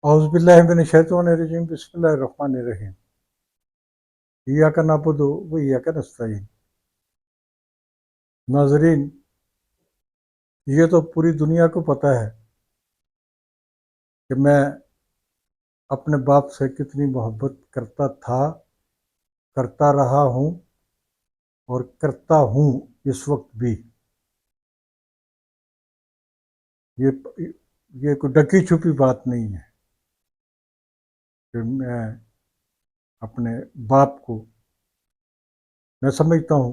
औज़ुबिल्लाहि मिनश-शैतानिर-रजीम बिस्मिल्लाहिर-रहमानिर-रहीम। इय्याका नअबुदु व इय्याका नस्तईन। नाज़रीन, ये तो पूरी दुनिया को पता है कि मैं अपने बाप से कितनी मोहब्बत करता था, करता रहा हूँ और करता हूँ इस वक्त भी। ये ये कोई ढकी छुपी बात नहीं है कि मैं अपने बाप को, मैं समझता हूँ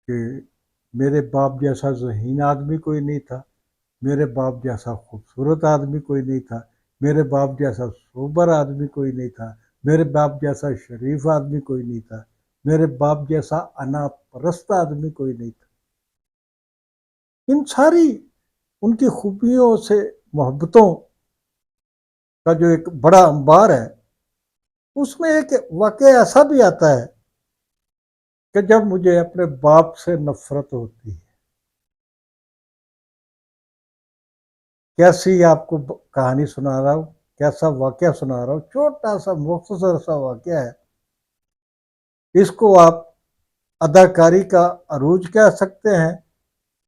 कि मेरे बाप जैसा ज़हीन आदमी कोई नहीं था, मेरे बाप जैसा खूबसूरत आदमी कोई नहीं था, मेरे बाप जैसा सोबर आदमी कोई नहीं था, मेरे बाप जैसा शरीफ आदमी कोई नहीं था, मेरे बाप जैसा अना परस्त आदमी कोई नहीं था। इन सारी उनकी खूबियों से मोहब्बतों का जो एक बड़ा अंबार है, उसमें एक वाक़या ऐसा भी आता है कि जब मुझे अपने बाप से नफ़रत होती है। कैसी आपको कहानी सुना रहा हूँ, कैसा वाक़या सुना रहा हूँ, छोटा-सा मुख्तसर सा वाक़या है। इसको आप अदाकारी का अरूज कह सकते हैं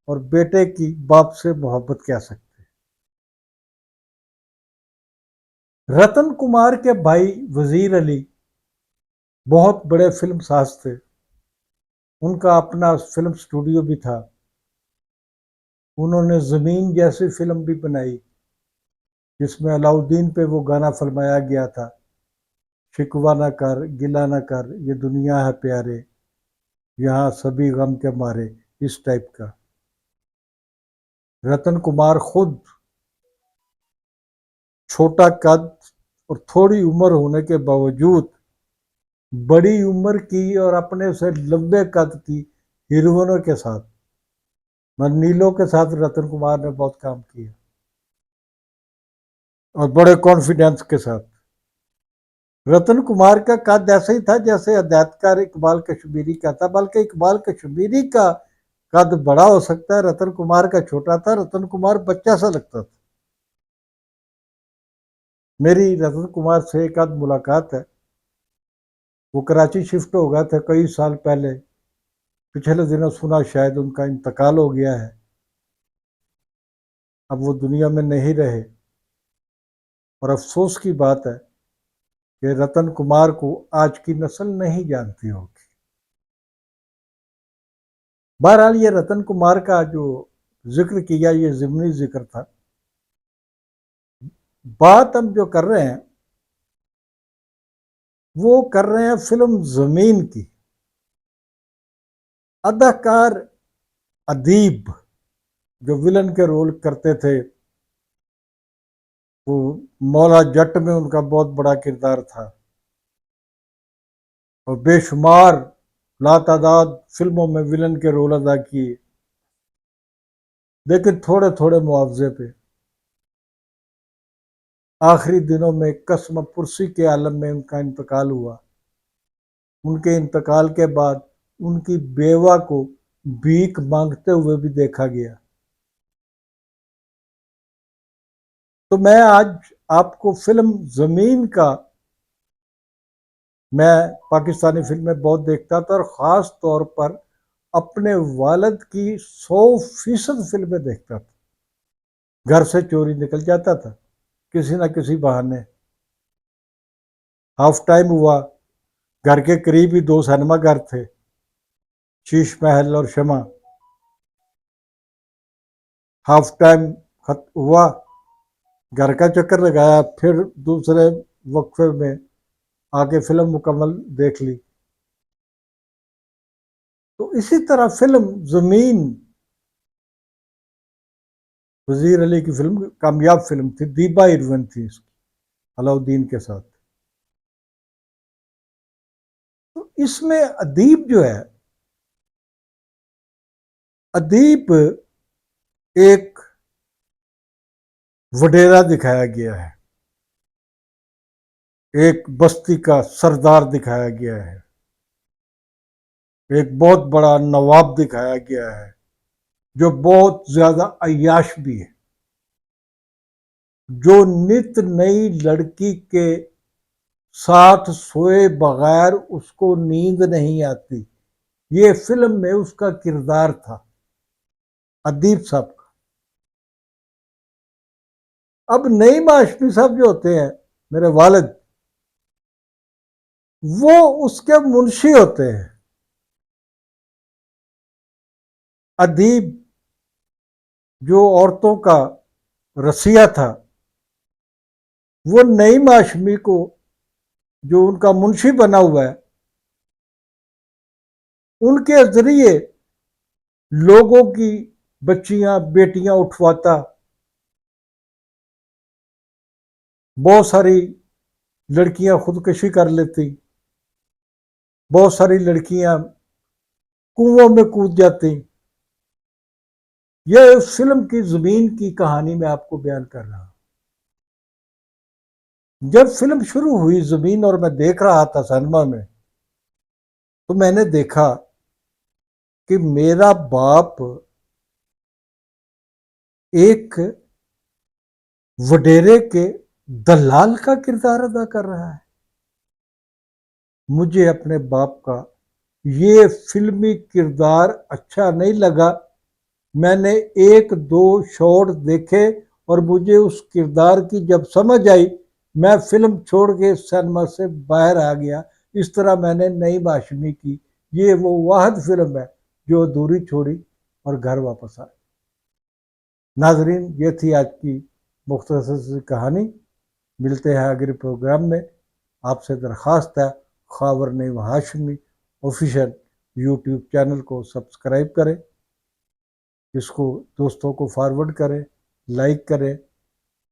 और बेटे की बाप से मोहब्बत कह सकते हैं। रतन कुमार के भाई वज़ीर अली बहुत बड़े फ़िल्मसाज़ थे। उनका अपना फ़िल्म स्टूडियो भी था। उन्होंने ज़मीन जैसी फ़िल्म भी बनाई, जिसमें अलाउद्दीन पे वो गाना फ़िल्माया गया था, शिकवा ना कर, गिला ना कर, ये दुनिया है प्यारे, यहाँ सभी गम के मारे, इस टाइप का। रतन कुमार खुद छोटा कद और थोड़ी उम्र होने के बावजूद बड़ी उम्र की और अपने से लंबे कद की हीरोइनों के साथ, नीलों के साथ रतन कुमार ने बहुत काम किया और बड़े कॉन्फिडेंस के साथ। रतन कुमार का कद ऐसा ही था जैसे हदायतकार इकबाल कश्मीरी का था, बल्कि इकबाल कश्मीरी का कद बड़ा हो सकता है, रतन कुमार का छोटा था। रतन कुमार बच्चा सा लगता था। मेरी रतन कुमार से एक आध मुलाकात है। वो कराची शिफ्ट हो गए थे कई साल पहले। पिछले दिनों सुना शायद उनका इंतकाल हो गया है, अब वो दुनिया में नहीं रहे। और अफसोस की बात है कि रतन कुमार को आज की नस्ल नहीं जानती होगी। बहरहाल ये रतन कुमार का जो जिक्र किया, ये ज़िमनी जिक्र था। बात हम जो कर रहे हैं वो कर रहे हैं फिल्म ज़मीन की। अदाकार अदीब जो विलन के रोल करते थे, वो मौला जट में उनका बहुत बड़ा किरदार था और बेशुमार लातादाद फिल्मों में विलन के रोल अदा किए, लेकिन थोड़े थोड़े मुआवजे पे। आखिरी दिनों में कसम पुरसी के आलम में उनका इंतकाल हुआ। उनके इंतकाल के बाद उनकी बेवा को भीख मांगते हुए भी देखा गया। तो मैं आज आपको फिल्म ज़मीन का, मैं पाकिस्तानी फिल्में बहुत देखता था और ख़ास तौर पर अपने वालिद की 100% फिल्में देखता था। घर से चोरी निकल जाता था किसी न किसी बहाने। हाफ टाइम हुआ, घर के करीब ही दो सिनेमा घर थे, शीश महल और शमा। हाफ टाइम हुआ, घर का चक्कर लगाया, फिर दूसरे वक्फे में आके फिल्म मुकम्मल देख ली। तो इसी तरह फिल्म ज़मीन वज़ीर अली की फिल्म कामयाब फिल्म थी, दीबा हीरोइन थी इसकी अलाउद्दीन के साथ। तो इसमें अदीब जो है, अदीब एक वडेरा दिखाया गया है, एक बस्ती का सरदार दिखाया गया है, एक बहुत बड़ा नवाब दिखाया गया है जो बहुत ज्यादा अय्याश भी है। जो नित नई लड़की के साथ सोए बगैर उसको नींद नहीं आती, ये फिल्म में उसका किरदार था अदीब साहब का। अब नईम हाशमी साहब जो होते हैं मेरे वालिद, वो उसके मुंशी होते हैं। अदीब जो औरतों का रसिया था, वो नईम हाशमी को जो उनका मुंशी बना हुआ है, उनके जरिए लोगों की बच्चियां बेटियां उठवाता। बहुत सारी लड़कियां खुदकुशी कर लेती, बहुत सारी लड़कियां कुओं में कूद जाती। यह फिल्म की जमीन की कहानी मैं आपको बयान कर रहा हूं। जब फिल्म शुरू हुई जमीन और मैं देख रहा था सिनेमा में, तो मैंने देखा कि मेरा बाप एक वडेरे के दलाल का किरदार अदा कर रहा है। मुझे अपने बाप का ये फिल्मी किरदार अच्छा नहीं लगा। मैंने एक दो शॉट देखे और मुझे उस किरदार की जब समझ आई, मैं फिल्म छोड़ के सिनेमा से बाहर आ गया। इस तरह मैंने नईम हाशमी की ये वो वाहिद फिल्म है जो अधूरी छोड़ी और घर वापस आई। नाजरीन, ये थी आज की मुख्तसर सी कहानी। मिलते हैं अगले प्रोग्राम में। आपसे दरख्वास्त है, Khawar Naeem Hashmi official YouTube channel को सब्सक्राइब करें, इसको दोस्तों को फॉरवर्ड करें, लाइक करें,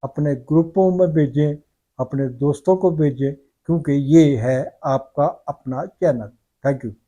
अपने ग्रुपों में भेजें, अपने दोस्तों को भेजें, क्योंकि ये है आपका अपना चैनल। Thank you.